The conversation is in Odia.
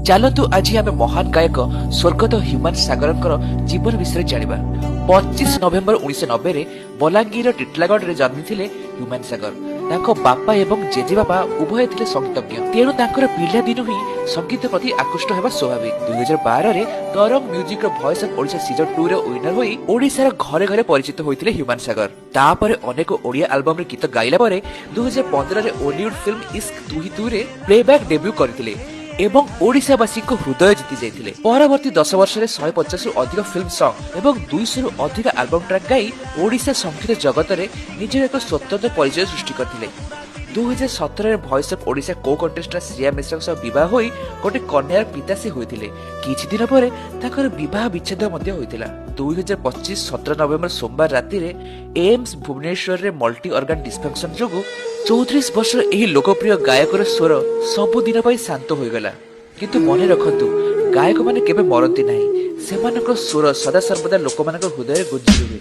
ଚାଲନ୍ତୁ ଆଜି ଆମେ ମହାନ ଗାୟକ ସ୍ୱର୍ଗତ ହ୍ୟୁମାନ ସାଗରଙ୍କର ଜୀବନ ବିଷୟରେ ଜାଣିବା। 25 ନଭେମ୍ବର 1990ରେ ବଲାଙ୍ଗୀର ଟିଟିଲାଗଡ଼ରେ ଜନ୍ମିଥିଲେ ହ୍ୟୁମାନ ସାଗର। ତାଙ୍କ ବାପା ଏବଂ ଜେଜେବାପା ଉଭୟ ଥିଲେ ସଙ୍ଗୀତଜ୍ଞ, ତେଣୁ ତାଙ୍କର ପିଲାଦିନୁ ହିଁ ସଙ୍ଗୀତ ପ୍ରତି ଆକୃଷ୍ଟ ହେବା ସ୍ୱାଭାବିକ। 2012ରେ ତରଙ୍ଗ ମ୍ୟୁଜିକର ଭଏସ୍ ଅଫ୍ ଓଡ଼ିଶା ସିଜନ 2ର ୱିନର ହୋଇ ଓଡ଼ିଶାର ଘରେ ଘରେ ପରିଚିତ ହୋଇଥିଲେ ହ୍ୟୁମାନ ସାଗର। ତାପରେ ଅନେକ ଓଡ଼ିଆ ଆଲବମରେ ଗୀତ ଗାଇଲା ପରେ 2015ରେ ଓଲିଉଡ ଫିଲ୍ମ ଇସ୍କ ତୁ ହି ତୁରେ ପ୍ଲେବ୍ୟାକ୍ ଡେବ୍ୟୁ କରିଥିଲେ ଏବଂ ଓଡ଼ିଶାବାସୀଙ୍କ ହୃଦୟ ଜିତି ଯାଇଥିଲେ। ପରବର୍ତ୍ତୀ 10 ବର୍ଷରେ 150ରୁ ଅଧିକ ଫିଲ୍ମ ସଙ୍ଗ ଏବଂ 200ରୁ ଅଧିକ ଆଲବମ ଟ୍ରାକ୍ ଗାଇ ଓଡ଼ିଶା ସଙ୍ଗୀତ ଜଗତରେ ନିଜର ଏକ ସ୍ୱତନ୍ତ୍ର ପରିଚୟ ସୃଷ୍ଟି କରିଥିଲେ। 2017ରେ ଭଏସ୍ ଅଫ୍ ଓଡ଼ିଶା କୋ କଣ୍ଟେଷ୍ଟେଣ୍ଟ ଶ୍ରିୟା ମିଶ୍ରଙ୍କ ସହ ବିବାହ ହୋଇ ଗୋଟେ କନ୍ୟାର ପିତା ସେ ହୋଇଥିଲେ। କିଛି ଦିନ ପରେ ତାଙ୍କର ବିବାହ ବିଚ୍ଛେଦ ମଧ୍ୟ ହୋଇଥିଲା। 2025 17 ନଭେମ୍ବର ସୋମବାର ରାତିରେ ଏମ୍ସ ଭୁବନେଶ୍ୱରରେ ମଲ୍ଟି ଅର୍ଗାନ ଡିସଫଙ୍କସନ ଯୋଗୁଁ 34 ବର୍ଷର ଏହି ଲୋକପ୍ରିୟ ଗାୟକର ସ୍ୱର ସବୁଦିନ ପାଇଁ ଶାନ୍ତ ହୋଇଗଲା। କିନ୍ତୁ ମନେ ରଖନ୍ତୁ, ଗାୟକମାନେ କେବେ ମରନ୍ତି ନାହିଁ, ସେମାନଙ୍କ ସ୍ୱର ସଦାସର୍ବଦା ଲୋକମାନଙ୍କ ହୃଦୟରେ ଗୁଞ୍ଜି ରୁହେ।